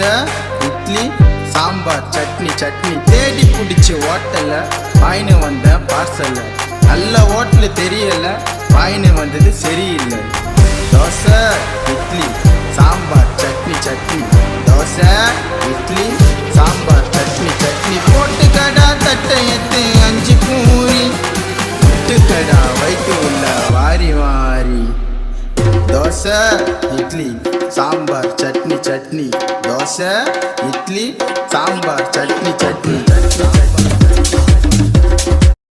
தோசை இட்லி சாம்பார் சட்னி சட்னி தேடி பிடிச்சி ஹோட்டல்ல வாயின்னு வந்த பார்சல்ல நல்ல ஹோட்டல் தெரியல வாயின்னு வந்தது சரியில்லை. தோசை இட்லி சாம்பார் சட்னி சட்னி தோசை இட்லி சாம்பார் சட்னி சட்னி போட்டு கடா தட்டை எத்து 5 பூரி விட்டு கடா வைத்து உள்ள வாரி வாரி. தோசை இட்லி சாம்பார் சட்னி சட்னி தோசை இட்லி சாம்பார் சட்னி சட்னி.